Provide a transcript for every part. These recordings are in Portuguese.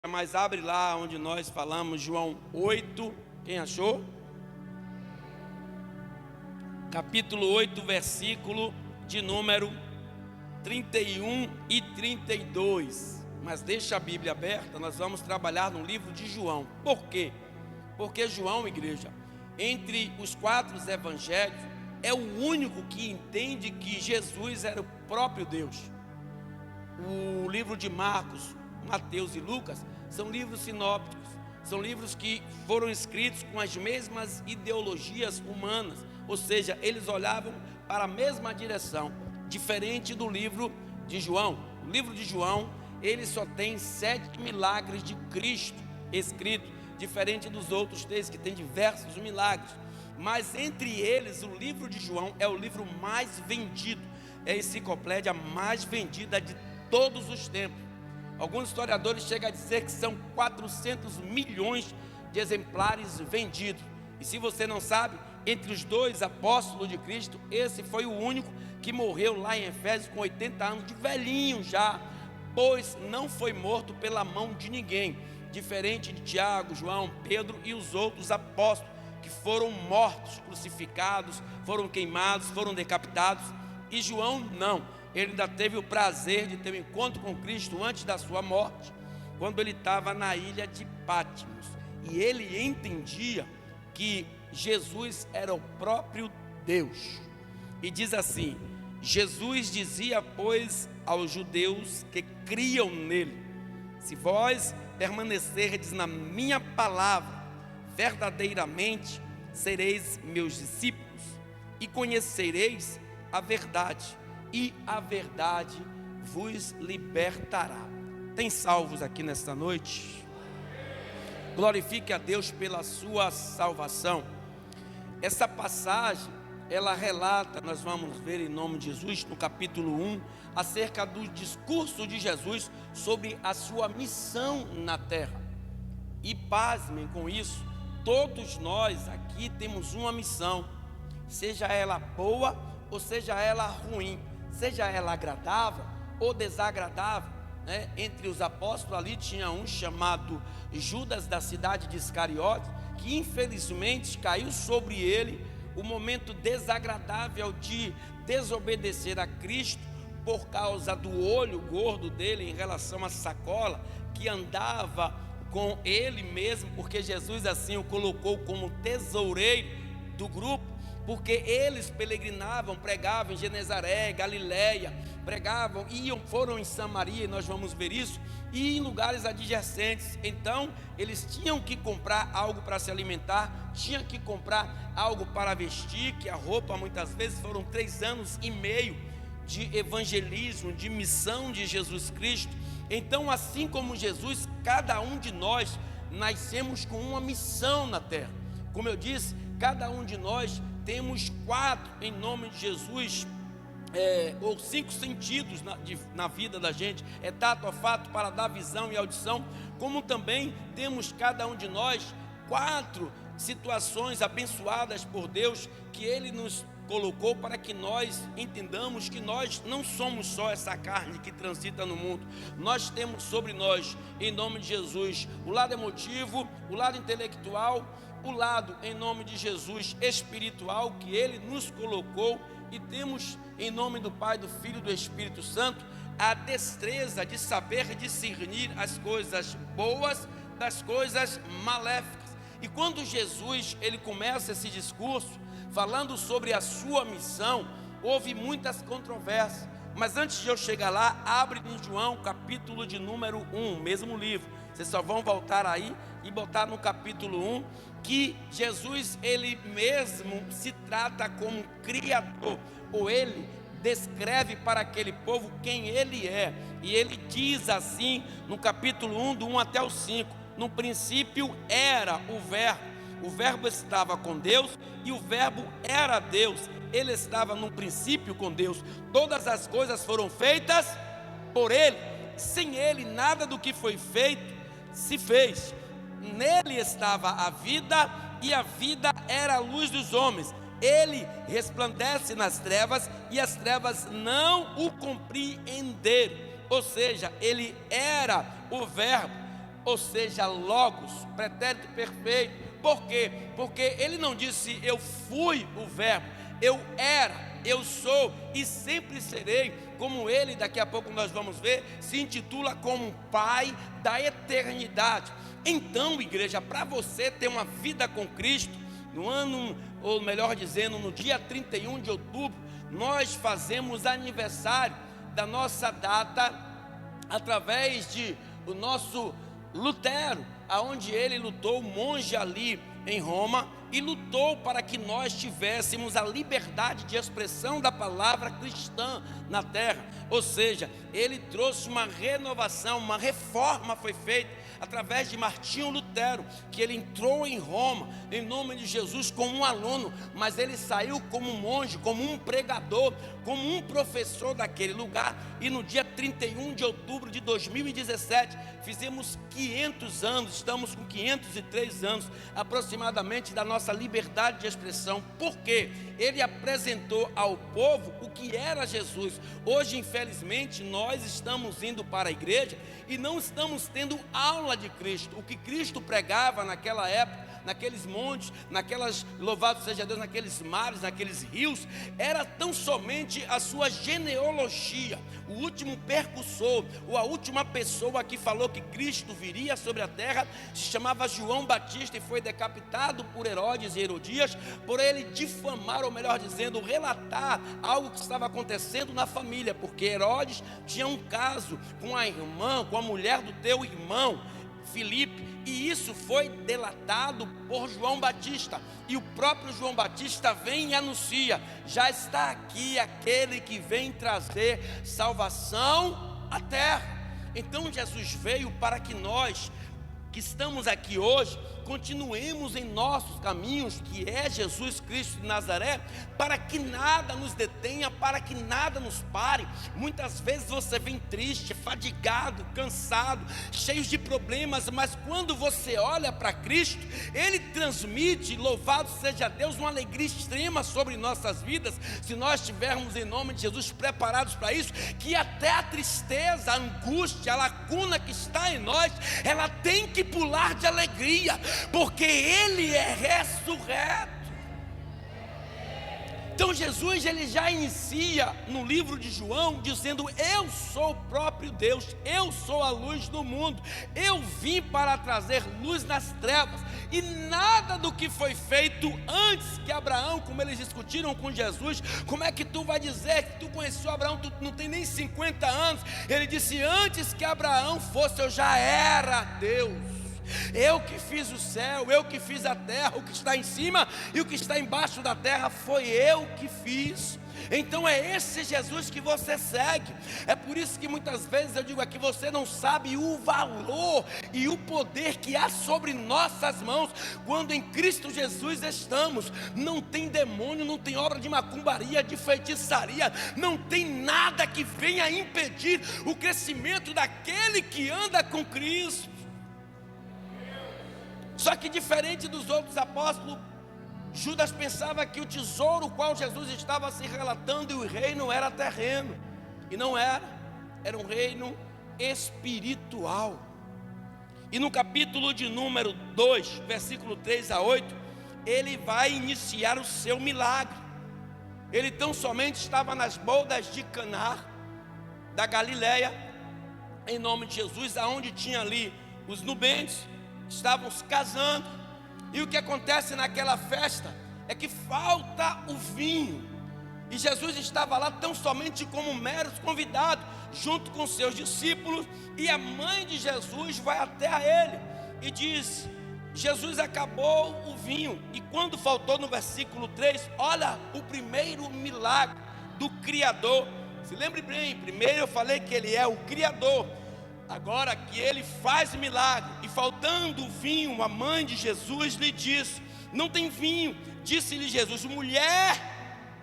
Mas abre lá onde nós falamos, João 8, quem achou? Capítulo 8, versículo de número 31 e 32. Mas deixa a Bíblia aberta, nós vamos trabalhar no livro de João. Por quê? Porque João, igreja, entre os 4 evangelhos, é o único que entende que Jesus era o próprio Deus. O livro de Marcos, Mateus e Lucas são livros sinópticos, são livros que foram escritos com as mesmas ideologias humanas, ou seja, eles olhavam para a mesma direção, diferente do livro de João. O livro de João, ele só tem 7 milagres de Cristo escrito, diferente dos outros 3 que tem diversos milagres, mas entre eles o livro de João é o livro mais vendido, é a enciclopédia mais vendida de todos os tempos. Alguns historiadores chegam a dizer que são 400 milhões de exemplares vendidos. E se você não sabe, entre os 2 apóstolos de Cristo, esse foi o único que morreu lá em Efésios com 80 anos, de velhinho já, pois não foi morto pela mão de ninguém, diferente de Tiago, João, Pedro e os outros apóstolos, que foram mortos, crucificados, foram queimados, foram decapitados. E João não. Ele ainda teve o prazer de ter um encontro com Cristo antes da sua morte, quando ele estava na ilha de Patmos. E ele entendia que Jesus era o próprio Deus. E diz assim: Jesus dizia, pois, aos judeus que criam nele: se vós permanecerdes na minha palavra, verdadeiramente sereis meus discípulos, e conhecereis a verdade, e a verdade vos libertará. Tem salvos aqui nesta noite? Glorifique a Deus pela sua salvação. Essa passagem, ela relata, nós vamos ver em nome de Jesus, no capítulo 1, acerca do discurso de Jesus sobre a sua missão na terra. E pasmem com isso, todos nós aqui temos uma missão, seja ela boa ou seja ela ruim, seja ela agradável ou desagradável, né? Entre os apóstolos ali tinha um chamado Judas, da cidade de Iscariote, que infelizmente caiu sobre ele o momento desagradável de desobedecer a Cristo por causa do olho gordo dele em relação à sacola que andava com ele mesmo, porque Jesus assim o colocou como tesoureiro do grupo, porque eles peregrinavam, pregavam em Genezaré, Galileia, pregavam, foram em Samaria, e nós vamos ver isso, e em lugares adjacentes. Então eles tinham que comprar algo para se alimentar, tinham que comprar algo para vestir, que a roupa muitas vezes foram 3 anos e meio de evangelismo, de missão de Jesus Cristo. Então, assim como Jesus, cada um de nós nascemos com uma missão na terra. Como eu disse, cada um de nós temos 4 em nome de Jesus, ou 5 sentidos na vida da gente, tato, olfato, paladar, visão e audição, como também temos cada um de nós 4 situações abençoadas por Deus, que Ele nos colocou para que nós entendamos que nós não somos só essa carne que transita no mundo. Nós temos sobre nós, em nome de Jesus, o lado emotivo, o lado intelectual, o lado, em nome de Jesus, espiritual, que Ele nos colocou, e temos, em nome do Pai, do Filho e do Espírito Santo, a destreza de saber discernir as coisas boas das coisas maléficas. E quando Jesus, ele começa esse discurso, falando sobre a sua missão, houve muitas controvérsias, mas antes de eu chegar lá, abre em João, capítulo de número 1, mesmo livro, vocês só vão voltar aí e botar no capítulo 1, que Jesus, ele mesmo se trata como Criador, ou ele descreve para aquele povo quem ele é, e ele diz assim, no capítulo 1, do 1 até o 5, no princípio era o verbo estava com Deus, e o verbo era Deus, ele estava no princípio com Deus, todas as coisas foram feitas por ele, sem ele nada do que foi feito se fez. Nele estava a vida, e a vida era a luz dos homens. Ele resplandece nas trevas, e as trevas não o compreenderam. Ou seja, ele era o verbo. ou seja, logos, pretérito perfeito. Por quê? Porque ele não disse eu fui o verbo, eu era, eu sou e sempre serei, como ele, daqui a pouco nós vamos ver, se intitula como Pai da eternidade. Então, igreja, para você ter uma vida com Cristo, no ano, ou melhor dizendo, no dia 31 de outubro, nós fazemos aniversário da nossa data através de o nosso Lutero, aonde ele lutou, monge ali em Roma, e lutou para que nós tivéssemos a liberdade de expressão da palavra cristã na terra. Ou seja, ele trouxe uma renovação, uma reforma foi feita através de Martinho Lutero, que ele entrou em Roma em nome de Jesus como um aluno, mas ele saiu como um monge, como um pregador, como um professor daquele lugar. E no dia 31 de outubro de 2017 fizemos 500 anos, estamos com 503 anos aproximadamente da nossa liberdade de expressão, porque ele apresentou ao povo o que era Jesus. Hoje, infelizmente, nós estamos indo para a igreja e não estamos tendo aula de Cristo. O que Cristo pregava naquela época, naqueles montes, naquelas, louvado seja Deus, naqueles mares, naqueles rios, era tão somente a sua genealogia. O último percussor, ou a última pessoa que falou que Cristo viria sobre a terra, se chamava João Batista e foi decapitado por Herodes e Herodias, por ele difamar, ou melhor dizendo, relatar algo que estava acontecendo na família, porque Herodes tinha um caso com a irmã, com a mulher do teu irmão Filipe, e isso foi delatado por João Batista, e o próprio João Batista vem e anuncia: já está aqui aquele que vem trazer salvação à terra. Então Jesus veio para que nós que estamos aqui hoje continuemos em nossos caminhos, que é Jesus Cristo de Nazaré, para que nada nos detenha, para que nada nos pare. Muitas vezes você vem triste, fadigado, cansado, cheio de problemas, mas quando você olha para Cristo, Ele transmite, louvado seja Deus, uma alegria extrema sobre nossas vidas, se nós estivermos em nome de Jesus preparados para isso, que até a tristeza, a angústia, a lacuna que está em nós, ela tem que pular de alegria, porque Ele é ressurreto. Então Jesus, ele já inicia no livro de João dizendo: eu sou o próprio Deus, eu sou a luz do mundo, eu vim para trazer luz nas trevas. E nada do que foi feito antes que Abraão, como eles discutiram com Jesus, como é que tu vai dizer que tu conheceu Abraão, tu não tem nem 50 anos? Ele disse: antes que Abraão fosse, eu já era Deus. Eu que fiz o céu, eu que fiz a terra, o que está em cima e o que está embaixo da terra foi eu que fiz. Então é esse Jesus que você segue. É por isso que muitas vezes eu digo aqui: você não sabe o valor e o poder que há sobre nossas mãos quando em Cristo Jesus estamos. Não tem demônio, não tem obra de macumbaria, de feitiçaria, não tem nada que venha impedir o crescimento daquele que anda com Cristo. Só que diferente dos outros apóstolos, Judas pensava que o tesouro qual Jesus estava se relatando e o reino era terreno, e não era, era um reino espiritual. E no capítulo de número 2, versículo 3 a 8, ele vai iniciar o seu milagre. Ele tão somente estava nas bodas de Caná, da Galileia, em nome de Jesus, aonde tinha ali os nubentes, estavam se casando, e o que acontece naquela festa é que falta o vinho, e Jesus estava lá tão somente como meros convidado, junto com seus discípulos, e a mãe de Jesus vai até a ele e diz: Jesus acabou o vinho. E quando faltou no versículo 3, olha o primeiro milagre do Criador. Se lembre bem, primeiro eu falei que Ele é o Criador, agora que Ele faz milagre. E faltando o vinho, a mãe de Jesus lhe disse: não tem vinho. Disse-lhe Jesus: mulher,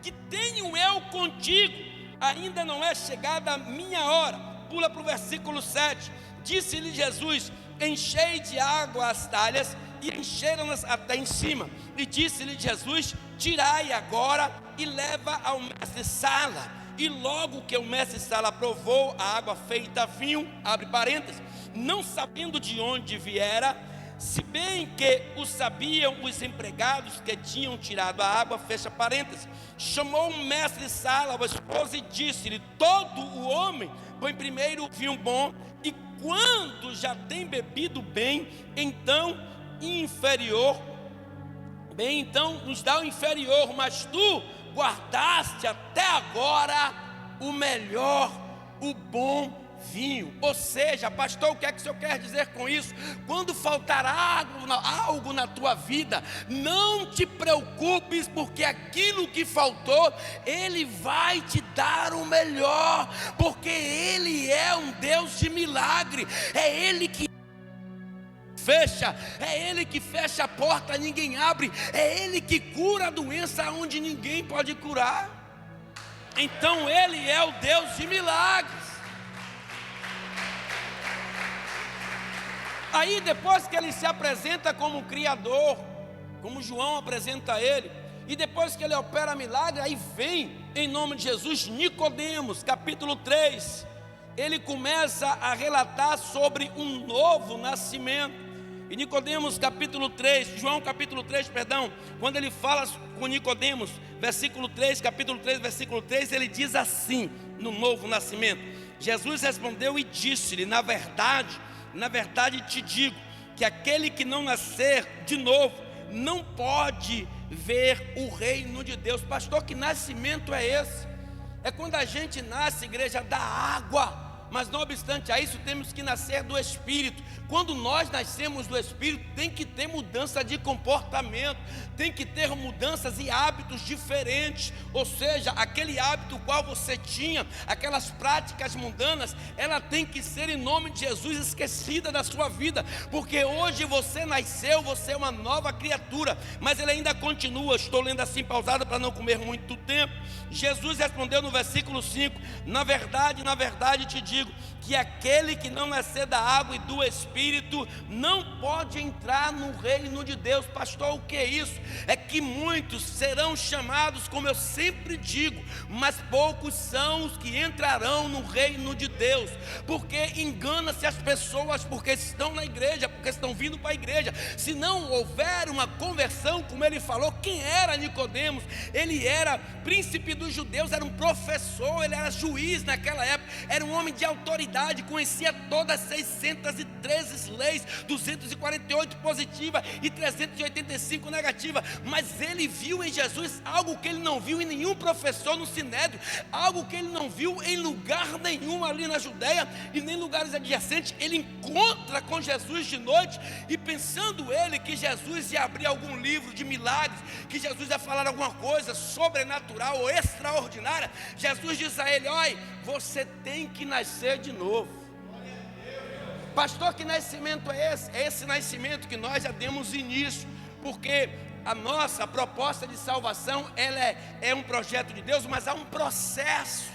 que tenho eu contigo? Ainda não é chegada a minha hora. Pula para o versículo 7. Disse-lhe Jesus: enchei de água as talhas, e encheram-nas até em cima. E disse-lhe Jesus: tirai agora e leva ao mestre-sala. E logo que o mestre-sala provou a água feita vinho, abre parênteses, não sabendo de onde viera, se bem que o sabiam os empregados que tinham tirado a água, fecha parênteses, chamou o mestre-sala, a esposa, e disse-lhe: todo o homem põe primeiro o vinho bom, e quando já tem bebido bem, então nos dá o inferior, mas tu guardaste até agora o melhor, o bom vinho. Ou seja, pastor, o que é que o senhor quer dizer com isso? Quando faltar algo na tua vida, não te preocupes, porque aquilo que faltou, Ele vai te dar o melhor, porque Ele é um Deus de milagre, é Ele que fecha, é Ele que fecha a porta, ninguém abre, é Ele que cura a doença onde ninguém pode curar. Então Ele é o Deus de milagres. Aí depois que Ele se apresenta como Criador, como João apresenta Ele, e depois que Ele opera milagre, aí vem em nome de Jesus Nicodemos, capítulo 3, ele começa a relatar sobre um novo nascimento. E Nicodemos capítulo 3, João capítulo 3, perdão, quando ele fala com Nicodemos, capítulo 3, versículo 3, ele diz assim, no novo nascimento: Jesus respondeu e disse-lhe: na verdade te digo, que aquele que não nascer de novo, não pode ver o reino de Deus. Pastor, que nascimento é esse? É quando a gente nasce, igreja, da água. Mas não obstante a isso, temos que nascer do Espírito. Quando nós nascemos do Espírito, tem que ter mudança de comportamento, tem que ter mudanças e hábitos diferentes. Ou seja, aquele hábito qual você tinha, aquelas práticas mundanas, ela tem que ser, em nome de Jesus, esquecida da sua vida. Porque hoje você nasceu, você é uma nova criatura. Mas ele ainda continua, estou lendo assim pausado para não comer muito tempo. Jesus respondeu no versículo 5: na verdade te digo, que aquele que não nascer da água e do Espírito não pode entrar no reino de Deus. Pastor, o que é isso? É que muitos serão chamados, como eu sempre digo, mas poucos são os que entrarão no reino de Deus. Porque engana-se as pessoas, porque estão na igreja, porque estão vindo para a igreja. Se não houver uma conversão, como ele falou, quem era Nicodemos? Ele era príncipe dos judeus, era um professor, ele era juiz naquela época, era um homem de autoridade, conhecia todas as 613 leis, 248 positivas e 385 negativas, mas ele viu em Jesus algo que ele não viu em nenhum professor no Sinédrio, algo que ele não viu em lugar nenhum ali na Judéia e nem lugares adjacentes. Ele encontra com Jesus de noite, e pensando ele que Jesus ia abrir algum livro de milagres, que Jesus ia falar alguma coisa sobrenatural ou extraordinária, Jesus diz a ele: olha, você tem que nascer de novo. Pastor, que nascimento é esse? É esse nascimento que nós já demos início, porque a nossa proposta de salvação, ela é um projeto de Deus, mas há um processo,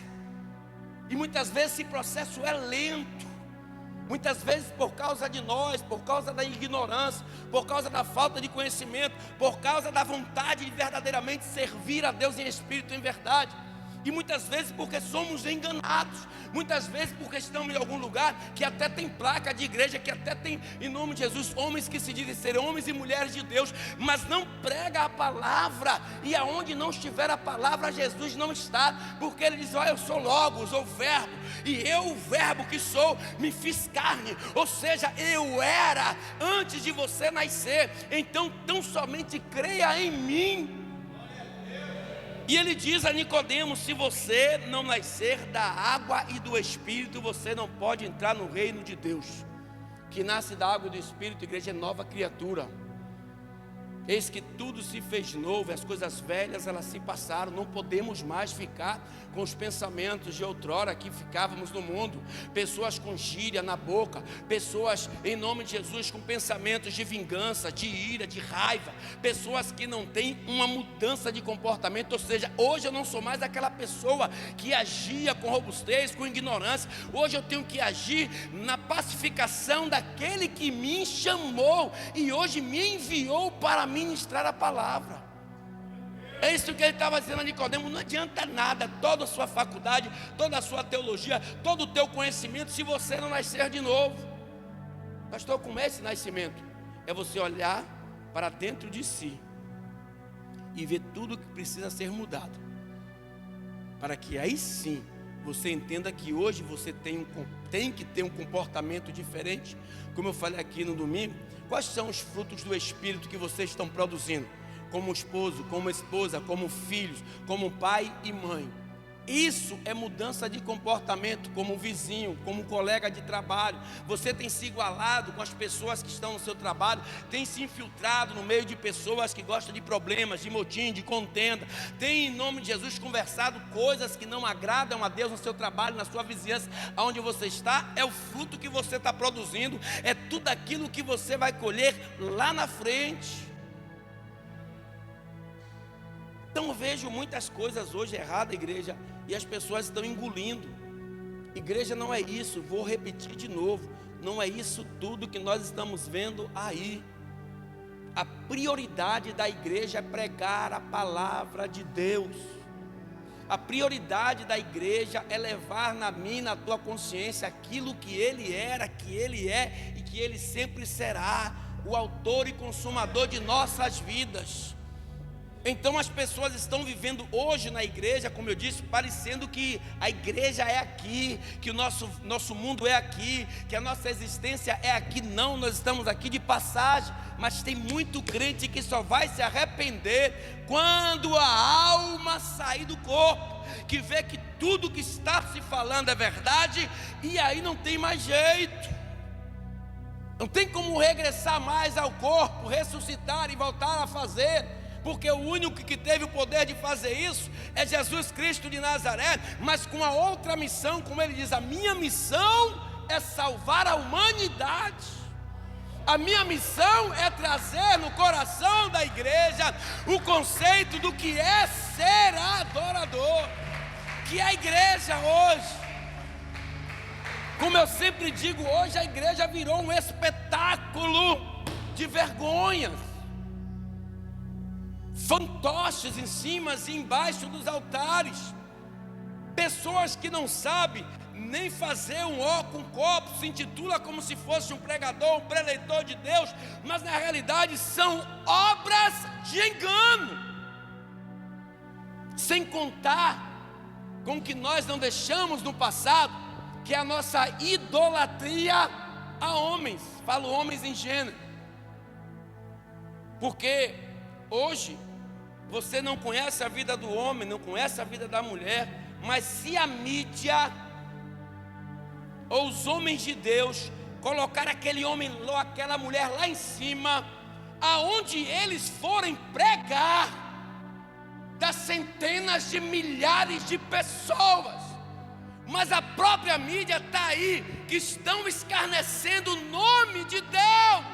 e muitas vezes esse processo é lento, muitas vezes por causa de nós, por causa da ignorância, por causa da falta de conhecimento, por causa da vontade de verdadeiramente servir a Deus em espírito e em verdade. E muitas vezes porque somos enganados, muitas vezes porque estamos em algum lugar que até tem placa de igreja, que até tem, em nome de Jesus, homens que se dizem ser homens e mulheres de Deus, mas não prega a palavra, e aonde não estiver a palavra, Jesus não está, porque ele diz: olha, eu sou Logos, ou Verbo, e eu, o Verbo que sou, me fiz carne, ou seja, eu era antes de você nascer, então tão somente creia em mim. E ele diz a Nicodemos: se você não nascer da água e do Espírito, você não pode entrar no reino de Deus. Que nasce da água e do Espírito, igreja, é nova criatura. Eis que tudo se fez novo, as coisas velhas elas se passaram. Não podemos mais ficar com os pensamentos de outrora que ficávamos no mundo. Pessoas com gíria na boca, pessoas, em nome de Jesus, com pensamentos de vingança, de ira, de raiva, pessoas que não têm uma mudança de comportamento. Ou seja, hoje eu não sou mais aquela pessoa que agia com robustez, com ignorância. Hoje eu tenho que agir na pacificação daquele que me chamou e hoje me enviou para ministrar a palavra. É isso que ele estava dizendo a Nicodemo. Não adianta nada, toda a sua faculdade, toda a sua teologia, todo o teu conhecimento, se você não nascer de novo. Pastor, como é esse nascimento? É você olhar para dentro de si e ver tudo que precisa ser mudado, para que aí sim você entenda que hoje você tem que ter um comportamento diferente. Como eu falei aqui no domingo, quais são os frutos do Espírito que vocês estão produzindo? Como esposo, como esposa, como filhos, como pai e mãe. Isso é mudança de comportamento, como vizinho, como colega de trabalho. Você tem se igualado com as pessoas que estão no seu trabalho, tem se infiltrado no meio de pessoas que gostam de problemas, de motim, de contenda, tem, em nome de Jesus, conversado coisas que não agradam a Deus no seu trabalho, na sua vizinhança, aonde você está. É o fruto que você está produzindo, é tudo aquilo que você vai colher lá na frente. Então eu vejo muitas coisas hoje erradas, igreja, e as pessoas estão engolindo. Igreja não é isso, vou repetir de novo, não é isso tudo que nós estamos vendo aí. A prioridade da igreja é pregar a palavra de Deus. A prioridade da igreja é levar na minha e na tua consciência aquilo que Ele era, que Ele é e que Ele sempre será, o autor e consumador de nossas vidas. Então as pessoas estão vivendo hoje na igreja, como eu disse, parecendo que a igreja é aqui, que o nosso mundo é aqui, que a nossa existência é aqui. Não, nós estamos aqui de passagem, mas tem muito crente que só vai se arrepender quando a alma sair do corpo, que vê que tudo que está se falando é verdade, e aí não tem mais jeito. Não tem como regressar mais ao corpo, ressuscitar e voltar a fazer, porque o único que teve o poder de fazer isso é Jesus Cristo de Nazaré, mas com a outra missão, como ele diz: a minha missão é salvar a humanidade. A minha missão é trazer no coração da igreja o conceito do que é ser adorador, que é a igreja hoje. Como eu sempre digo, hoje a igreja virou um espetáculo de vergonhas, fantoches em cima e embaixo dos altares, pessoas que não sabem nem fazer um ó com um copo, se intitula como se fosse um pregador, um preleitor de Deus, mas na realidade são obras de engano, sem contar com o que nós não deixamos no passado, que é a nossa idolatria a homens. Falo homens em gênero, porque hoje você não conhece a vida do homem, não conhece a vida da mulher, mas se a mídia ou os homens de Deus colocar aquele homem ou aquela mulher lá em cima, aonde eles forem pregar, das centenas de milhares de pessoas, mas a própria mídia está aí, que estão escarnecendo o nome de Deus.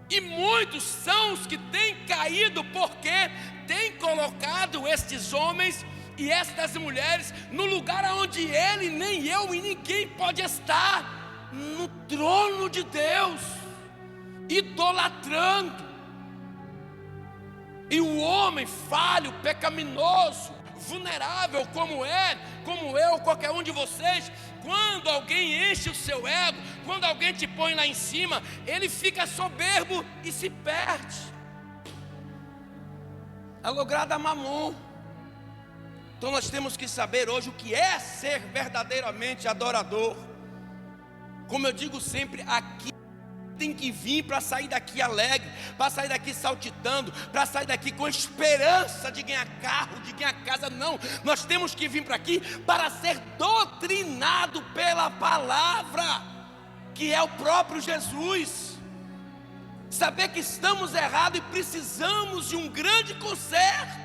E muitos são os que têm caído, porque têm colocado estes homens e estas mulheres no lugar onde ele, nem eu e ninguém pode estar, no trono de Deus, idolatrando. E o homem falho, pecaminoso, vulnerável como eu, qualquer um de vocês, quando alguém enche o seu ego, quando alguém te põe lá em cima, ele fica soberbo e se perde. É logrado a mamon. Então nós temos que saber hoje o que é ser verdadeiramente adorador. Como eu digo sempre, aqui tem que vir para sair daqui alegre, para sair daqui saltitando, para sair daqui com esperança de ganhar carro, de ganhar casa. Não, nós temos que vir para aqui para ser doutrinado pela palavra, que é o próprio Jesus. Saber que estamos errados e precisamos de um grande conserto.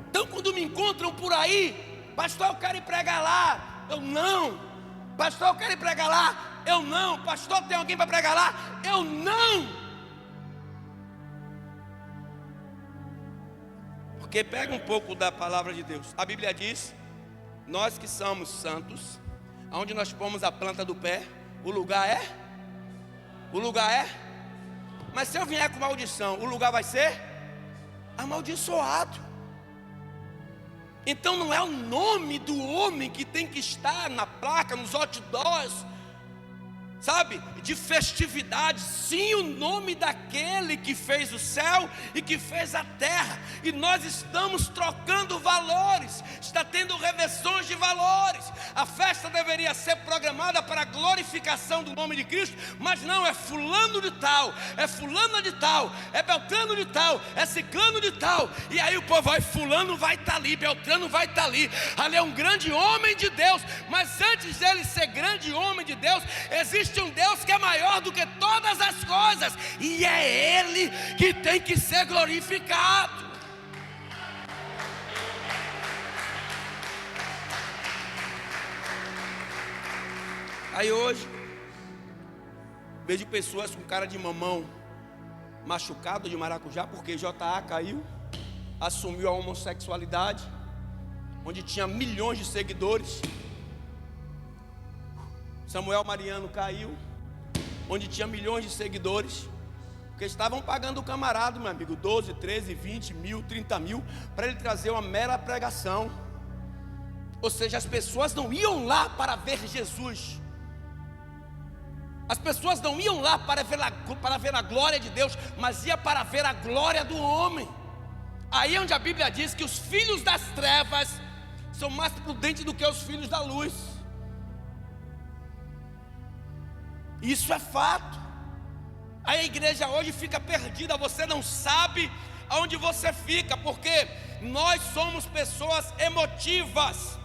Então quando me encontram por aí: pastor, eu quero ir pregar lá. Eu não. Pastor, eu quero ir pregar lá. Eu não. Pastor, tem alguém para pregar lá? Eu não. Porque pega um pouco da palavra de Deus. A Bíblia diz: nós que somos santos, aonde nós pomos a planta do pé, o lugar é? Mas se eu vier com maldição, o lugar vai ser amaldiçoado. Então não é o nome do homem que tem que estar na placa, nos outdoors, sabe, de festividade. Sim, o nome daquele que fez o céu e que fez a terra. E nós estamos trocando valores, está tendo reversões de valores. A festa deveria ser programada para a glorificação do nome de Cristo, mas não, é fulano de tal, é fulana de tal, é beltrano de tal, é ciclano de tal. E aí o povo vai, fulano vai estar ali, beltrano vai estar ali. Ali é um grande homem de Deus, mas antes dele ser grande homem de Deus, existe um Deus que é maior do que todas as coisas, e é Ele que tem que ser glorificado. Aí hoje vejo pessoas com cara de mamão machucado de maracujá, porque J.A. caiu, assumiu a homossexualidade, onde tinha milhões de seguidores. Samuel Mariano caiu, onde tinha milhões de seguidores, porque estavam pagando o camarada, meu amigo, 12, 13, 20 mil, 30 mil, para ele trazer uma mera pregação. Ou seja, as pessoas não iam lá para ver Jesus, as pessoas não iam lá para ver a glória de Deus, mas ia para ver a glória do homem. Aí é onde a Bíblia diz que os filhos das trevas são mais prudentes do que os filhos da luz. Isso é fato. Aí a igreja hoje fica perdida, você não sabe aonde você fica, porque nós somos pessoas emotivas,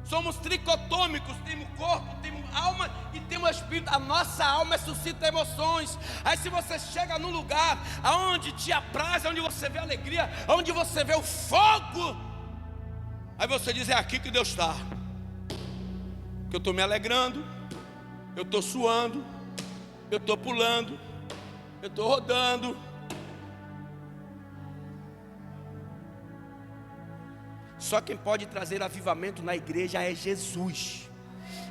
somos tricotômicos, temos corpo, temos alma e temos espírito. A nossa alma suscita emoções. Aí se você chega num lugar aonde te apraz, onde você vê alegria, onde você vê o fogo, aí você diz, é aqui que Deus está, que eu estou me alegrando, eu estou suando, eu estou pulando, eu estou rodando. Só quem pode trazer avivamento na igreja é Jesus.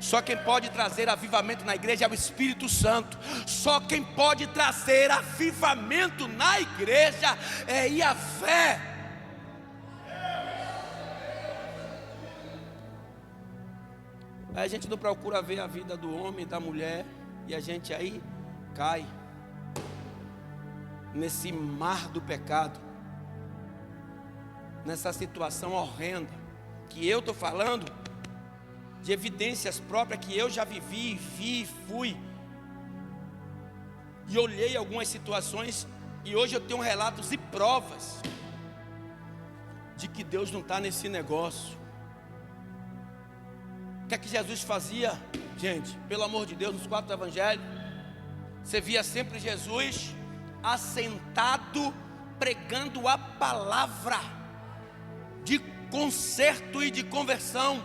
Só quem pode trazer avivamento na igreja é o Espírito Santo. Só quem pode trazer avivamento na igreja é Yahvé. Aí a gente não procura ver a vida do homem e da mulher, e a gente aí cai nesse mar do pecado, nessa situação horrenda, que eu estou falando de evidências próprias que eu já vivi, fui, e olhei algumas situações, e hoje eu tenho relatos e provas de que Deus não está nesse negócio. O que é que Jesus fazia, gente? Pelo amor de Deus, nos 4 evangelhos, você via sempre Jesus assentado, pregando a palavra de conserto e de conversão.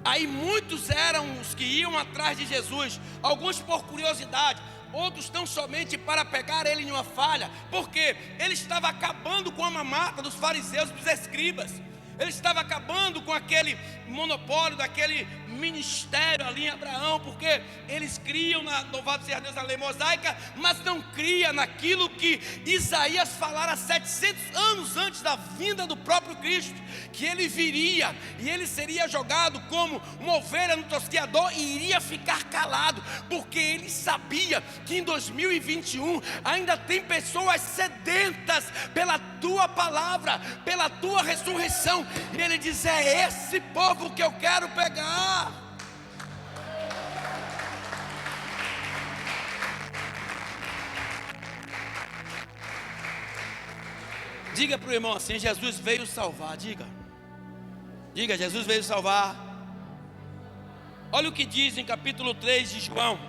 Aí muitos eram os que iam atrás de Jesus, alguns por curiosidade, outros tão somente para pegar ele em uma falha, porque ele estava acabando com a mamata dos fariseus e dos escribas. Ele estava acabando com aquele monopólio, daquele ministério ali em Abraão, porque eles criam na, louvado seja Deus, na lei mosaica, mas não cria naquilo que Isaías falara 700 anos antes da vinda do próprio Cristo, que ele viria e ele seria jogado como uma ovelha no tosqueador e iria ficar calado, porque ele sabia que em 2021 ainda tem pessoas sedentas pela tua palavra, pela tua ressurreição, e ele diz, é esse povo que eu quero pegar. Diga para o irmão assim, Jesus veio salvar. Diga, Jesus veio salvar. Olha o que diz em capítulo 3 de João,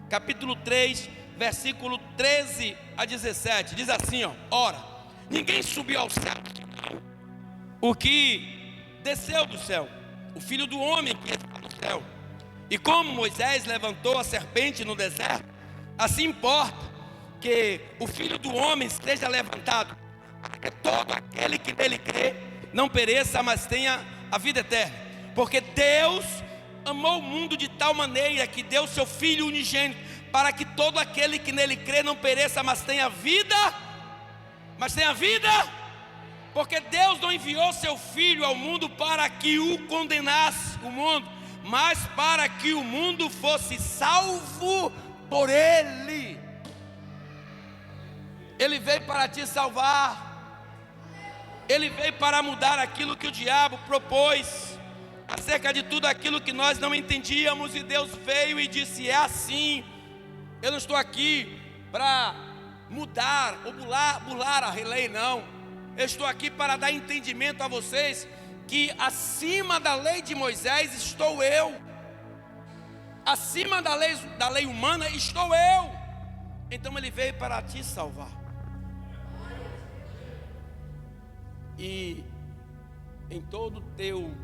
capítulo 3, versículo 13 a 17, diz assim, ó: ora, ninguém subiu ao céu, o que desceu do céu, o Filho do Homem que está no céu. E como Moisés levantou a serpente no deserto, assim importa que o Filho do Homem esteja levantado, para que todo aquele que nele crê não pereça, mas tenha a vida eterna. Porque Deus amou o mundo de tal maneira que deu seu Filho unigênito, para que todo aquele que nele crê não pereça, mas tenha vida. Porque Deus não enviou seu Filho ao mundo para que o condenasse, o mundo, mas para que o mundo fosse salvo por Ele. Ele veio para te salvar. Ele veio para mudar aquilo que o diabo propôs, acerca de tudo aquilo que nós não entendíamos, e Deus veio e disse: é assim. Eu não estou aqui para mudar ou bular a lei, não. Eu estou aqui para dar entendimento a vocês que acima da lei de Moisés estou eu. Acima da lei humana estou eu. Então Ele veio para te salvar. E em todo o teu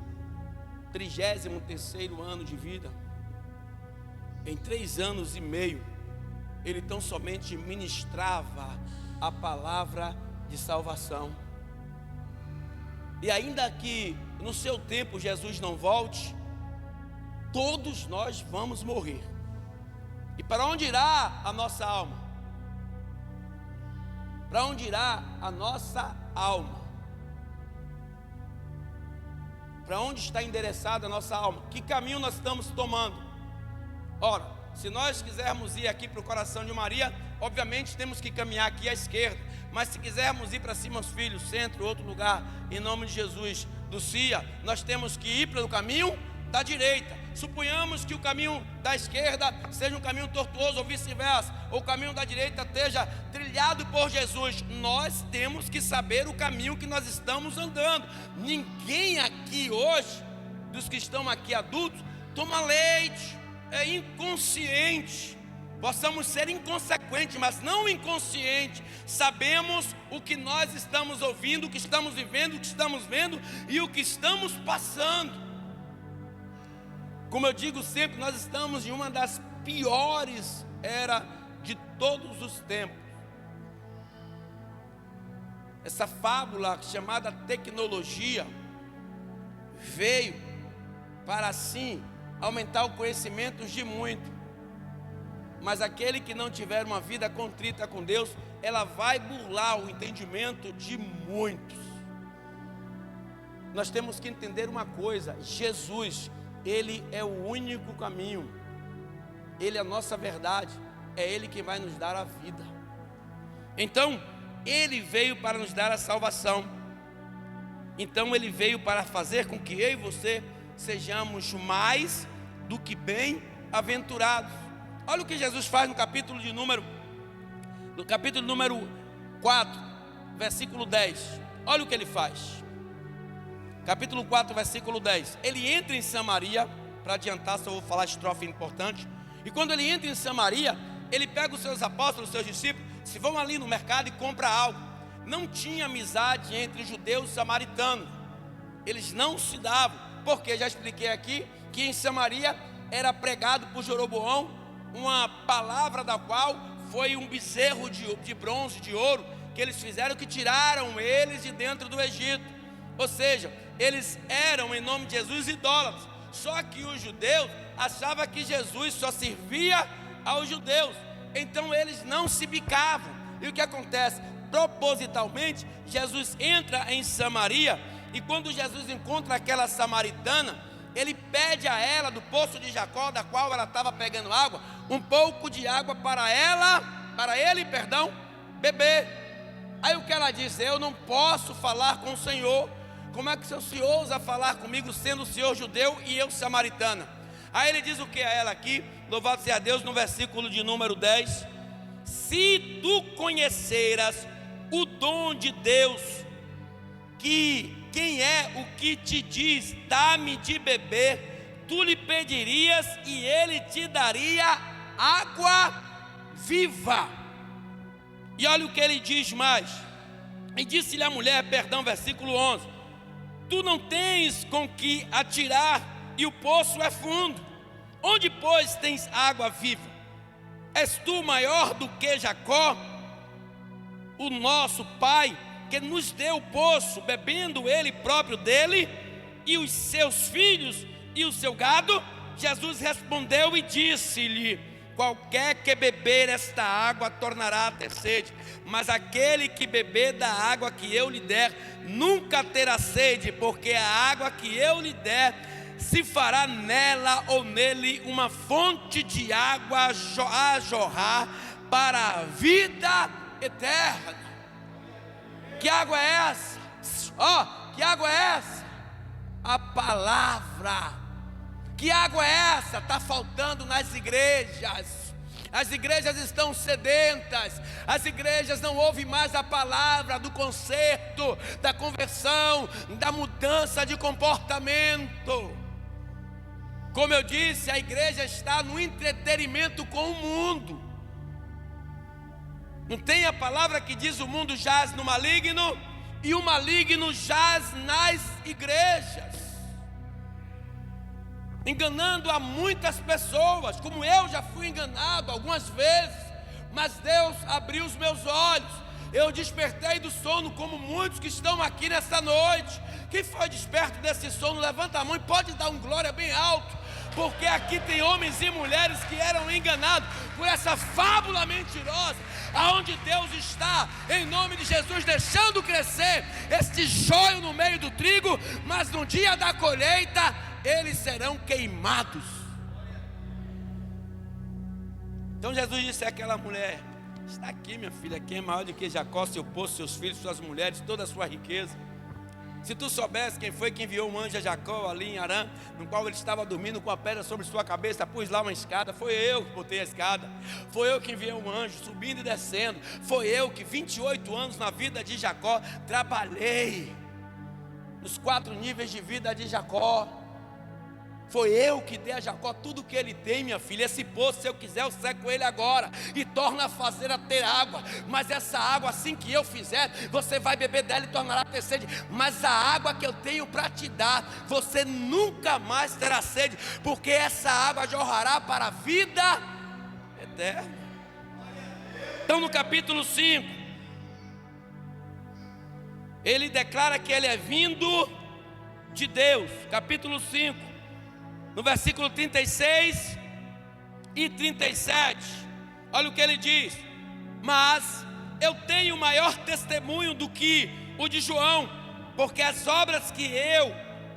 33º ano de vida, em 3 anos e meio, Ele tão somente ministrava a palavra de salvação. E ainda que no seu tempo Jesus não volte, todos nós vamos morrer. E para onde irá a nossa alma? Para onde irá a nossa alma? Para onde está endereçada a nossa alma? Que caminho nós estamos tomando? Ora, se nós quisermos ir aqui para o coração de Maria, obviamente temos que caminhar aqui à esquerda. Mas se quisermos ir para Simões Filho, centro, outro lugar, em nome de Jesus, do CIA, nós temos que ir pelo caminho da direita. Suponhamos que o caminho da esquerda seja um caminho tortuoso ou vice-versa, ou o caminho da direita esteja trilhado por Jesus. Nós temos que saber o caminho que nós estamos andando. Ninguém aqui hoje, dos que estão aqui adultos, toma leite, é inconsciente. Possamos ser inconsequentes, mas não inconscientes. Sabemos o que nós estamos ouvindo, o que estamos vivendo, o que estamos vendo e o que estamos passando. Como eu digo sempre, nós estamos em uma das piores eras de todos os tempos. Essa fábula chamada tecnologia veio para assim aumentar o conhecimento de muito. Mas aquele que não tiver uma vida contrita com Deus, ela vai burlar o entendimento de muitos. Nós temos que entender uma coisa: Jesus, Ele é o único caminho, Ele é a nossa verdade, é Ele que vai nos dar a vida. Então, Ele veio para nos dar a salvação. Então Ele veio para fazer com que eu e você sejamos mais do que bem-aventurados. Olha o que Jesus faz no capítulo número 4, versículo 10. Olha o que Ele faz. Capítulo 4, versículo 10. Ele entra em Samaria, para adiantar, só vou falar a estrofe importante. E quando Ele entra em Samaria, Ele pega os seus apóstolos, os seus discípulos, se vão ali no mercado e compra algo. Não tinha amizade entre judeus e samaritanos. Eles não se davam, porque já expliquei aqui que em Samaria era pregado por Jeroboão uma palavra da qual foi um bezerro de bronze, de ouro, que eles fizeram, que tiraram eles de dentro do Egito. Ou seja, eles eram, em nome de Jesus, idólatras. Só que os judeus achavam que Jesus só servia aos judeus. Então eles não se bicavam. E o que acontece? Propositalmente, Jesus entra em Samaria. E quando Jesus encontra aquela samaritana, Ele pede a ela, do poço de Jacó, da qual ela estava pegando água, um pouco de água para ele, beber. Aí o que ela diz? Eu não posso falar com o Senhor. Como é que o Senhor ousa falar comigo, sendo o Senhor judeu e eu samaritana? Aí Ele diz o que a ela aqui, louvado seja Deus, no versículo de número 10. Se tu conheceras o dom de Deus, que quem é o que te diz, dá-me de beber, tu lhe pedirias e ele te daria água viva. E olha o que ele diz mais. E disse-lhe a mulher, versículo 11: tu não tens com que atirar e o poço é fundo. Onde, pois, tens água viva? És tu maior do que Jacó, o nosso pai, que nos deu o poço, bebendo ele próprio dele, e os seus filhos e o seu gado? Jesus respondeu e disse-lhe: qualquer que beber esta água tornará a ter sede, mas aquele que beber da água que eu lhe der, nunca terá sede, porque a água que eu lhe der, se fará nela ou nele uma fonte de água a jorrar para a vida eterna. Que água é essa? Que água é essa? A palavra. Que água é essa? Está faltando nas igrejas. As igrejas estão sedentas. As igrejas não ouvem mais a palavra do conserto, da conversão, da mudança de comportamento. Como eu disse, a igreja está no entretenimento com o mundo. Não tem a palavra que diz: o mundo jaz no maligno e o maligno jaz nas igrejas, enganando a muitas pessoas, como eu já fui enganado algumas vezes. Mas Deus abriu os meus olhos, eu despertei do sono, como muitos que estão aqui nesta noite. Quem foi desperto desse sono, levanta a mão e pode dar um glória bem alto, porque aqui tem homens e mulheres que eram enganados por essa fábula mentirosa, aonde Deus está, em nome de Jesus, deixando crescer este joio no meio do trigo, mas no dia da colheita eles serão queimados. Então Jesus disse àquela mulher: está aqui, minha filha, quem é maior do que Jacó, seu poço, seus filhos, suas mulheres, toda a sua riqueza. Se tu soubesse quem foi que enviou um anjo a Jacó ali em Harã, no qual ele estava dormindo com a pedra sobre sua cabeça, pus lá uma escada, foi eu que botei a escada, foi eu que enviei um anjo subindo e descendo, foi eu que 28 anos na vida de Jacó trabalhei nos 4 níveis de vida de Jacó. Foi eu que dei a Jacó tudo que ele tem, minha filha. Esse poço, se eu quiser, eu seco ele agora e torno a fazer a ter água. Mas essa água, assim que eu fizer, você vai beber dela e tornará a ter sede. Mas a água que eu tenho para te dar, você nunca mais terá sede, porque essa água jorrará para a vida eterna. Então no capítulo 5, ele declara que ele é vindo de Deus. Capítulo 5, no versículo 36 e 37, olha o que ele diz: mas eu tenho maior testemunho do que o de João, porque as obras que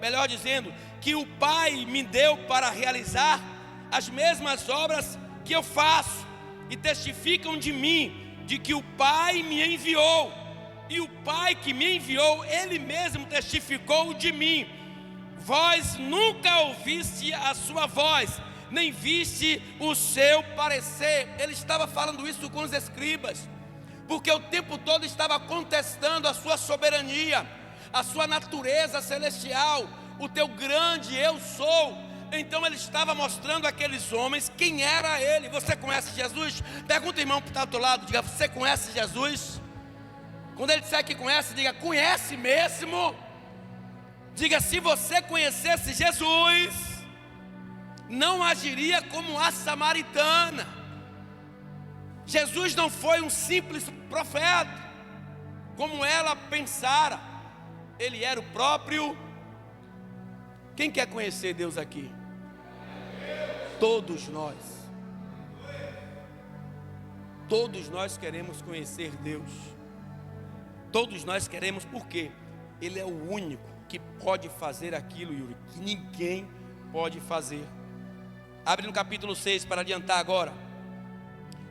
melhor dizendo, que o Pai me deu para realizar, as mesmas obras que eu faço, e testificam de mim, de que o Pai me enviou, e o Pai que me enviou, Ele mesmo testificou de mim. Vós nunca ouviste a sua voz, nem viste o seu parecer. Ele estava falando isso com os escribas, porque o tempo todo estava contestando a sua soberania, a sua natureza celestial, o teu grande eu sou. Então ele estava mostrando àqueles homens quem era ele. Você conhece Jesus? Pergunta o irmão que está do outro lado, diga: você conhece Jesus? Quando ele disser que conhece, diga: conhece mesmo? Diga: se você conhecesse Jesus, não agiria como a samaritana. Jesus não foi um simples profeta, como ela pensara. Ele era o próprio. Quem quer conhecer Deus aqui? Todos nós. Todos nós queremos conhecer Deus. Todos nós queremos, porque Ele é o único que pode fazer aquilo, Yuri, que ninguém pode fazer. Abre no capítulo 6 para adiantar agora.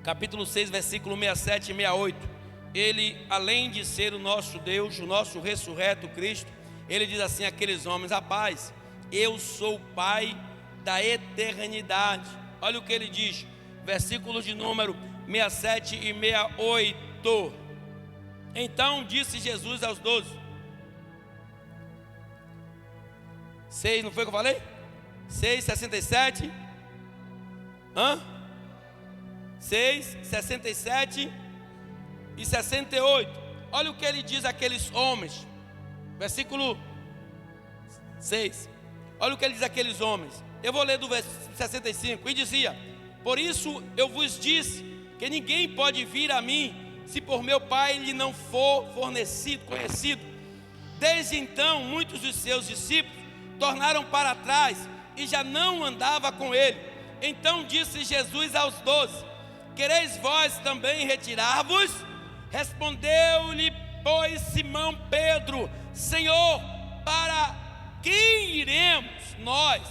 Capítulo 6, versículo 67 e 68. Ele, além de ser o nosso Deus, o nosso ressurreto Cristo, ele diz assim àqueles homens: rapaz, eu sou o Pai da eternidade. Olha o que ele diz, versículos de número 67 e 68. Então disse Jesus aos 12. 6, não foi o que eu falei? 6, 67. 6, 67 e 68. Olha o que ele diz àqueles homens. Versículo 6. Olha o que ele diz àqueles homens. Eu vou ler do versículo 65. E dizia: por isso eu vos disse que ninguém pode vir a mim, se por meu Pai lhe não for conhecido. Desde então muitos dos seus discípulos tornaram para trás e já não andava com ele. Então disse Jesus aos 12: quereis vós também retirar-vos? Respondeu-lhe, pois, Simão Pedro: Senhor, para quem iremos nós?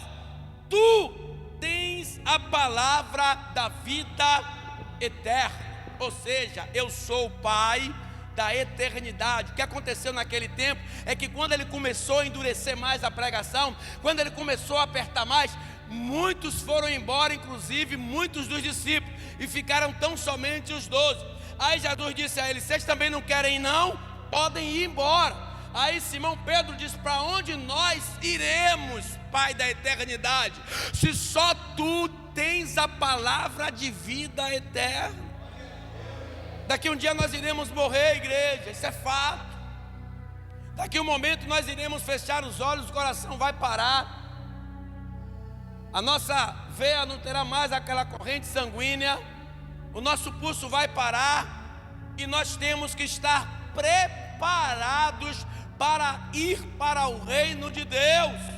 Tu tens a palavra da vida eterna. Ou seja, eu sou o Pai da eternidade. O que aconteceu naquele tempo é que quando ele começou a endurecer mais a pregação, quando ele começou a apertar mais, muitos foram embora, inclusive muitos dos discípulos, e ficaram tão somente os 12. Aí Jesus disse a eles: vocês também não querem ir, não? Podem ir embora. Aí Simão Pedro disse: para onde nós iremos, Pai da eternidade, se só tu tens a palavra de vida eterna? Daqui um dia nós iremos morrer, igreja, isso é fato. Daqui um momento nós iremos fechar os olhos, o coração vai parar, a nossa veia não terá mais aquela corrente sanguínea, o nosso pulso vai parar, e nós temos que estar preparados para ir para o reino de Deus.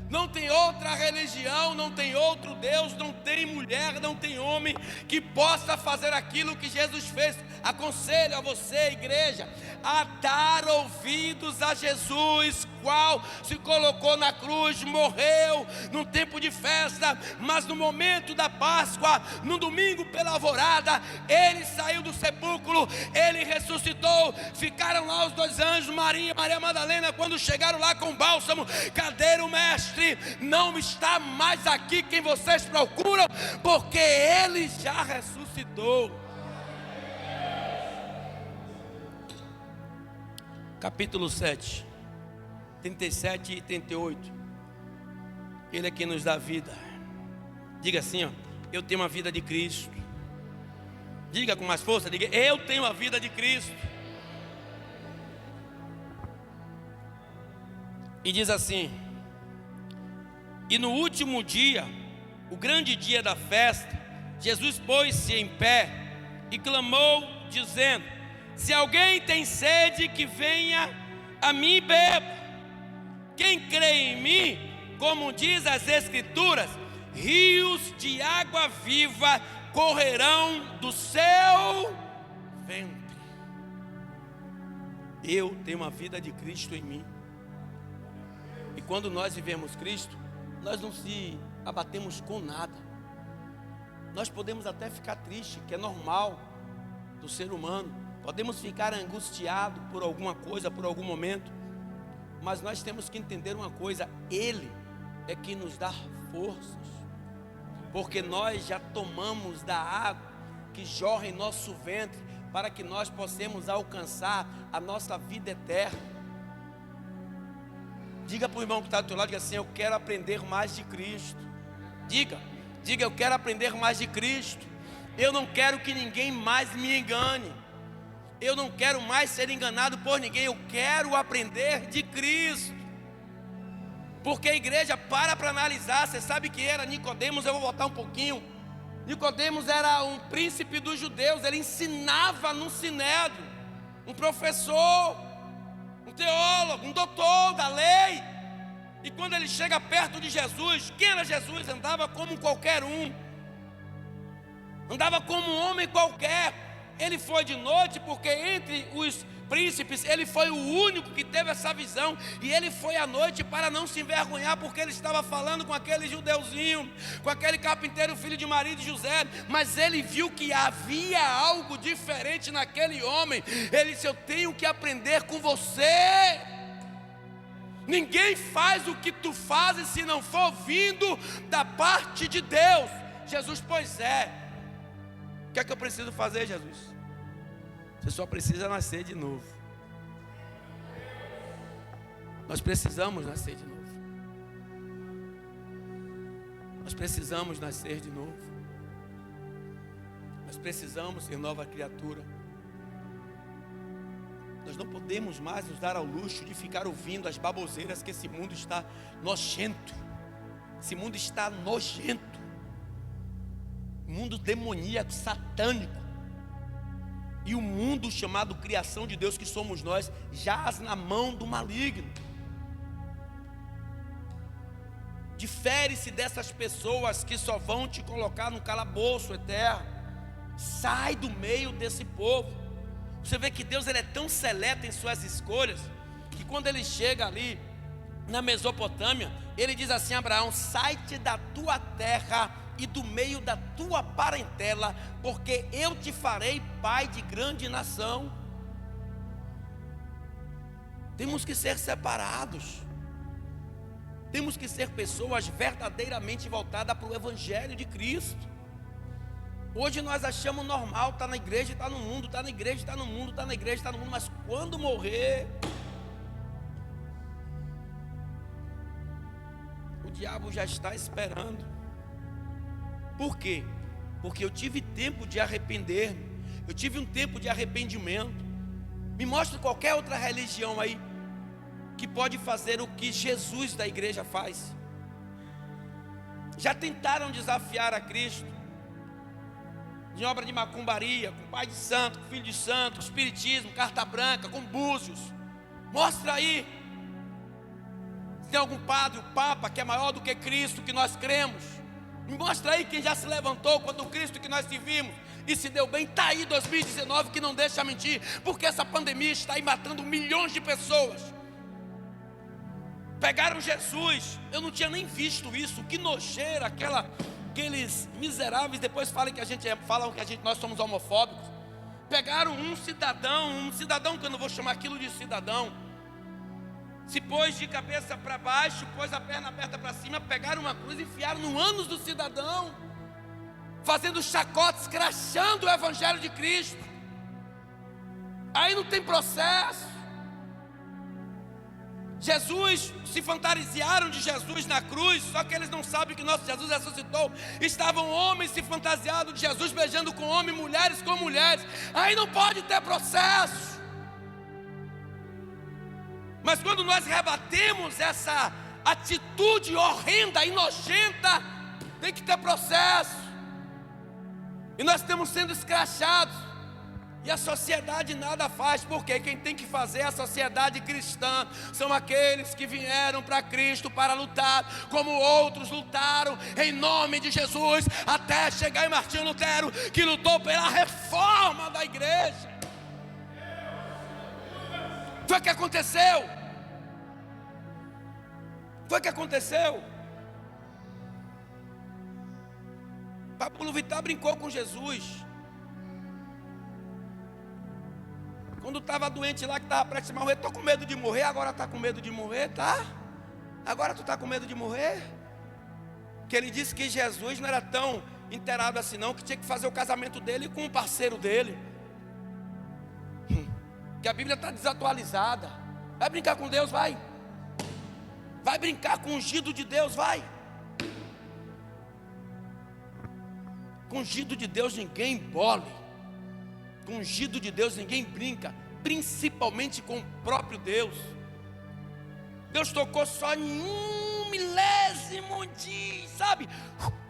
Não tem outra religião, não tem outro Deus, não tem mulher, não tem homem que possa fazer aquilo que Jesus fez. Aconselho a você, igreja, a dar ouvidos a Jesus, qual se colocou na cruz, morreu num tempo de festa, mas no momento da Páscoa, no domingo pela alvorada, ele saiu do sepulcro, ele ressuscitou. Ficaram lá os 2 anjos, Maria e Maria Madalena, quando chegaram lá com bálsamo: cadê o mestre? Não está mais aqui quem vocês procuram, porque ele já ressuscitou. Capítulo 7, 37 e 38. Ele é quem nos dá vida. Diga assim, ó: eu tenho a vida de Cristo. Diga com mais força, diga: eu tenho a vida de Cristo. E diz assim: e no último dia, o grande dia da festa, Jesus pôs-se em pé e clamou, dizendo: se alguém tem sede, que venha a mim e beba. Quem crê em mim, como diz as Escrituras, rios de água viva correrão do seu ventre. Eu tenho a vida de Cristo em mim. E quando nós vivemos Cristo, nós não se abatemos com nada. Nós podemos até ficar tristes, que é normal do ser humano. Podemos ficar angustiados por alguma coisa, por algum momento. Mas nós temos que entender uma coisa: Ele é que nos dá forças. Porque nós já tomamos da água que jorra em nosso ventre, para que nós possamos alcançar a nossa vida eterna. Diga para o irmão que está do teu lado, diga assim: eu quero aprender mais de Cristo. Diga, eu quero aprender mais de Cristo. Eu não quero que ninguém mais me engane. Eu não quero mais ser enganado por ninguém. Eu quero aprender de Cristo. Porque a igreja para analisar. Você sabe que era Nicodemos, eu vou voltar um pouquinho. Nicodemos era um príncipe dos judeus. Ele ensinava no sinédrio, um professor, um teólogo, um doutor da lei. E quando ele chega perto de Jesus, quem era Jesus? Andava como qualquer um, andava como um homem qualquer. Ele foi de noite, porque entre os príncipes, ele foi o único que teve essa visão. E ele foi à noite para não se envergonhar, porque ele estava falando com aquele judeuzinho, com aquele carpinteiro, filho de Maria e de José. Mas ele viu que havia algo diferente naquele homem. Ele disse: eu tenho que aprender com você. Ninguém faz o que tu fazes se não for vindo da parte de Deus. Jesus: pois é. O que é que eu preciso fazer, Jesus? Você só precisa nascer de novo. Nós precisamos nascer de novo. Nós precisamos nascer de novo. Nós precisamos ser nova criatura. Nós não podemos mais nos dar ao luxo de ficar ouvindo as baboseiras que esse mundo está nojento. Esse mundo está nojento. Mundo demoníaco, satânico. E o mundo chamado criação de Deus, que somos nós, jaz na mão do maligno. Difere-se dessas pessoas que só vão te colocar no calabouço eterno. Sai do meio desse povo. Você vê que Deus, ele é tão seleto em suas escolhas, que quando ele chega ali na Mesopotâmia, ele diz assim: Abraão, sai-te da tua terra e do meio da tua parentela, porque eu te farei pai de grande nação. Temos que ser separados. Temos que ser pessoas verdadeiramente voltadas para o Evangelho de Cristo. Hoje nós achamos normal estar na igreja e estar no mundo, estar na igreja e estar no mundo, estar na igreja e estar no mundo, mas quando morrer, o diabo já está esperando. Por quê? Porque eu tive tempo de arrepender-me, eu tive um tempo de arrependimento. Me mostre qualquer outra religião aí que pode fazer o que Jesus da igreja faz. Já tentaram desafiar a Cristo em obra de macumbaria, com pai de santo, com filho de santo, com espiritismo, carta branca, com búzios. Mostra aí se tem algum padre, o Papa, que é maior do que Cristo, que nós cremos. Me mostra aí quem já se levantou quando o Cristo que nós servimos e se deu bem. Está aí 2019, que não deixa mentir, porque essa pandemia está aí matando milhões de pessoas. Pegaram Jesus, eu não tinha nem visto isso, que nojeira, aqueles miseráveis, depois falam que nós somos homofóbicos. Pegaram um cidadão que eu não vou chamar aquilo de cidadão, se pôs de cabeça para baixo, pôs a perna aberta para cima, pegaram uma cruz e enfiaram no ânus do cidadão, fazendo chacotes, crachando o Evangelho de Cristo. Aí não tem processo. Jesus, se fantasiaram de Jesus na cruz, só que eles não sabem que nosso Jesus ressuscitou. Estavam homens se fantasiados de Jesus, beijando com homens, mulheres com mulheres. Aí não pode ter processo. Mas quando nós rebatemos essa atitude horrenda e nojenta, tem que ter processo. E nós estamos sendo escrachados. E a sociedade nada faz, porque quem tem que fazer a sociedade cristã são aqueles que vieram para Cristo para lutar, como outros lutaram em nome de Jesus, até chegar em Martinho Lutero, que lutou pela reforma da igreja. Foi o que aconteceu. Foi o que aconteceu. Pablo Vittar brincou com Jesus. Quando estava doente lá, que estava prestes a morrer, estou com medo de morrer. Agora está com medo de morrer, tá? Agora tu está com medo de morrer? Que ele disse que Jesus não era tão inteirado assim não, que tinha que fazer o casamento dele com um parceiro dele. Que a Bíblia está desatualizada. Vai brincar com Deus, vai. Vai brincar com o ungido de Deus, vai. Com o ungido de Deus ninguém embole. Com o ungido de Deus ninguém brinca, principalmente com o próprio Deus. Deus tocou só em 1/1000 de, sabe,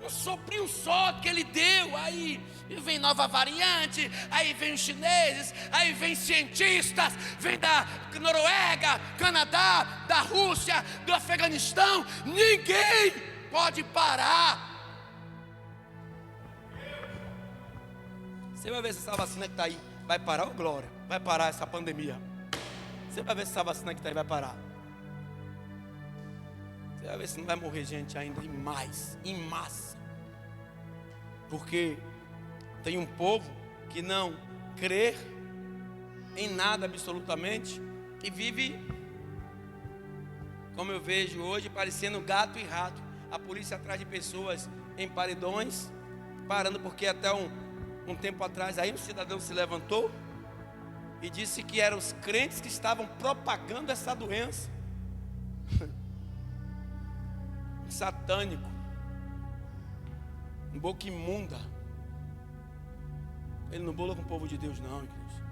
um soprinho só que Ele deu. Aí vem nova variante, aí vem os chineses, aí vem cientistas, vem da Noruega, Canadá, da Rússia, do Afeganistão. Ninguém pode parar. Você vai ver se essa vacina que está aí vai parar, ô glória, vai parar essa pandemia. Você vai ver se essa vacina que está aí vai parar. Você vai ver se não vai morrer gente ainda em massa. Porque tem um povo que não crê em nada absolutamente e vive, como eu vejo hoje, parecendo gato e rato. A polícia atrás de pessoas em paredões, parando porque até um tempo atrás, aí um cidadão se levantou e disse que eram os crentes que estavam propagando essa doença. Um satânico, um boca imunda. Ele não bola com o povo de Deus não, igreja.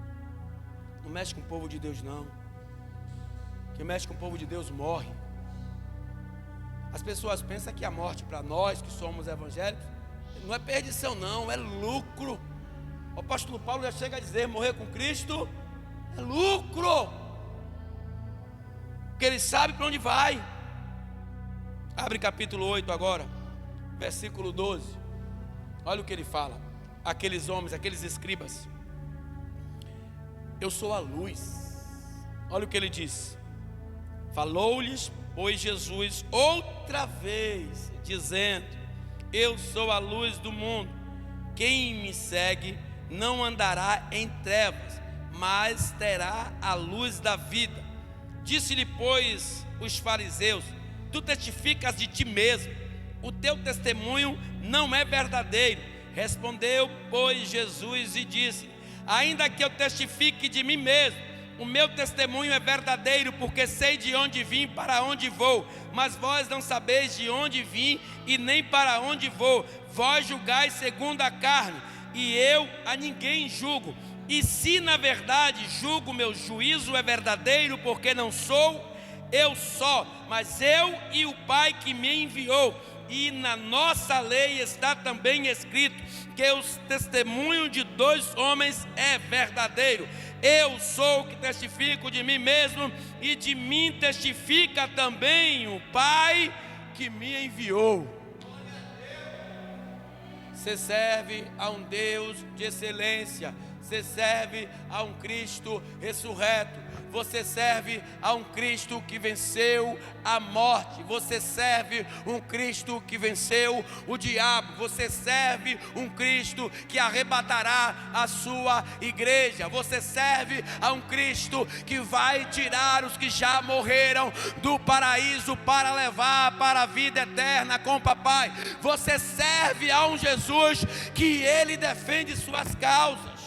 Não mexe com o povo de Deus não. Quem mexe com o povo de Deus morre. As pessoas pensam que a morte para nós que somos evangélicos não é perdição não, é lucro. O apóstolo Paulo já chega a dizer, morrer com Cristo é lucro. Porque ele sabe para onde vai. Abre capítulo 8 agora, versículo 12. Olha o que ele fala. Aqueles homens, aqueles escribas: eu sou a luz. Olha o que ele diz. Falou-lhes, pois, Jesus outra vez, dizendo: eu sou a luz do mundo. Quem me segue não andará em trevas, mas terá a luz da vida. Disse-lhe, pois, os fariseus: tu testificas de ti mesmo, o teu testemunho não é verdadeiro. Respondeu, pois, Jesus e disse: ainda que eu testifique de mim mesmo, o meu testemunho é verdadeiro, porque sei de onde vim, para onde vou. Mas vós não sabeis de onde vim e nem para onde vou. Vós julgais segundo a carne, e eu a ninguém julgo. E se na verdade julgo, meu juízo é verdadeiro, porque não sou eu só, mas eu e o Pai que me enviou. E na nossa lei está também escrito que o testemunho de dois homens é verdadeiro. Eu sou o que testifico de mim mesmo, e de mim testifica também o Pai que me enviou. Você serve a um Deus de excelência. Você serve a um Cristo ressurreto. Você serve a um Cristo que venceu a morte. Você serve um Cristo que venceu o diabo. Você serve um Cristo que arrebatará a sua igreja. Você serve a um Cristo que vai tirar os que já morreram do paraíso para levar para a vida eterna com o papai. Você serve a um Jesus que ele defende suas causas.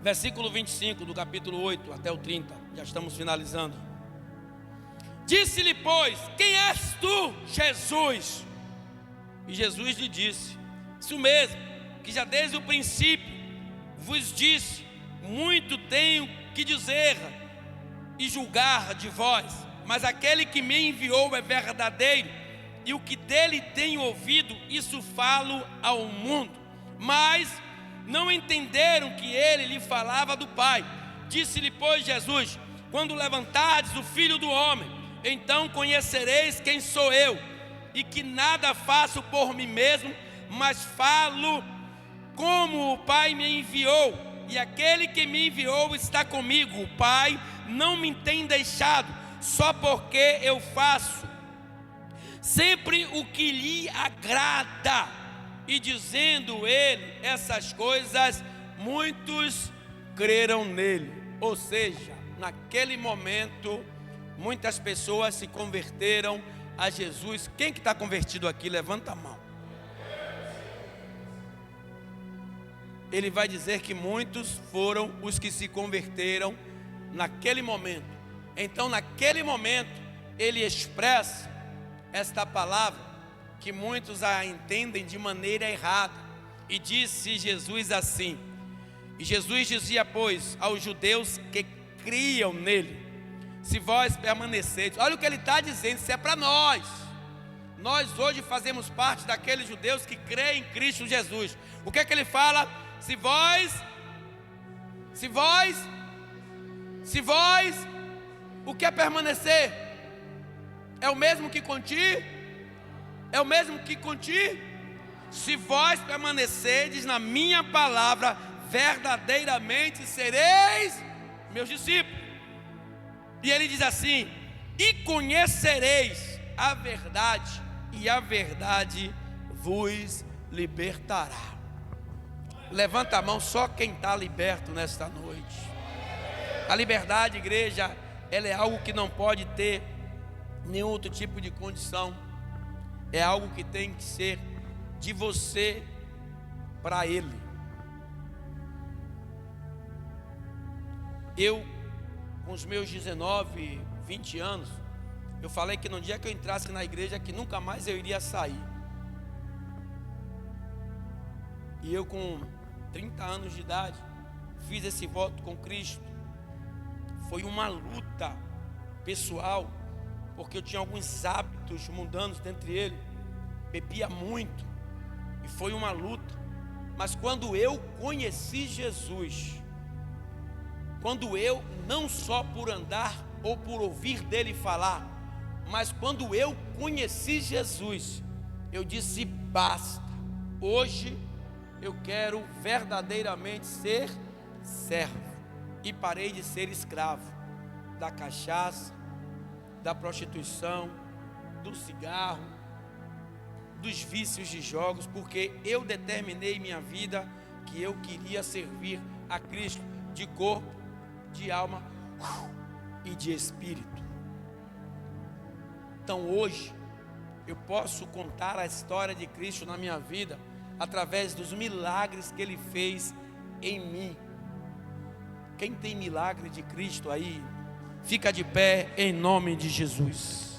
Versículo 25 do capítulo 8 até o 30, já estamos finalizando. Disse-lhe, pois: quem és tu, Jesus? E Jesus lhe disse: isso mesmo, que já desde o princípio vos disse, muito tenho que dizer e julgar de vós, mas aquele que me enviou é verdadeiro, e o que dele tenho ouvido, isso falo ao mundo. Mas não entenderam que ele lhe falava do Pai. Disse-lhe, pois, Jesus: quando levantardes o Filho do Homem, então conhecereis quem sou eu, e que nada faço por mim mesmo, mas falo como o Pai me enviou, e aquele que me enviou está comigo. O Pai não me tem deixado, só porque eu faço sempre o que lhe agrada. E dizendo ele essas coisas, muitos creram nele. Ou seja, naquele momento, muitas pessoas se converteram a Jesus. Quem que está convertido aqui? Levanta a mão. Ele vai dizer que muitos foram os que se converteram naquele momento. Então, naquele momento, ele expressa esta palavra, que muitos a entendem de maneira errada. E disse Jesus assim, e Jesus dizia, pois, aos judeus que criam nele: se vós permanecerdes. Olha o que ele está dizendo, isso é para nós. Nós hoje fazemos parte daqueles judeus que creem em Cristo Jesus. O que é que ele fala? Se vós, o que é permanecer? É o mesmo que conti? É o mesmo que conti? Se vós permanecerdes na minha palavra, verdadeiramente sereis meus discípulos. E ele diz assim: e conhecereis a verdade, e a verdade vos libertará. Levanta a mão só quem está liberto nesta noite. A liberdade, igreja, ela é algo que não pode ter nenhum outro tipo de condição. É algo que tem que ser de você para Ele. Eu, com os meus 19, 20 anos, eu falei que no dia que eu entrasse na igreja, que nunca mais eu iria sair. E eu, com 30 anos de idade, fiz esse voto com Cristo. Foi uma luta pessoal, porque eu tinha alguns hábitos mundanos dentre ele, bebia muito, e foi uma luta. Mas quando eu conheci Jesus, quando eu, não só por andar ou por ouvir dele falar, mas quando eu conheci Jesus, eu disse: basta, hoje eu quero verdadeiramente ser servo. E parei de ser escravo da cachaça, da prostituição, do cigarro, dos vícios de jogos, porque eu determinei minha vida que eu queria servir a Cristo de corpo, de alma e de espírito. Então hoje eu posso contar a história de Cristo na minha vida através dos milagres que Ele fez em mim. Quem tem milagre de Cristo aí, fica de pé em nome de Jesus.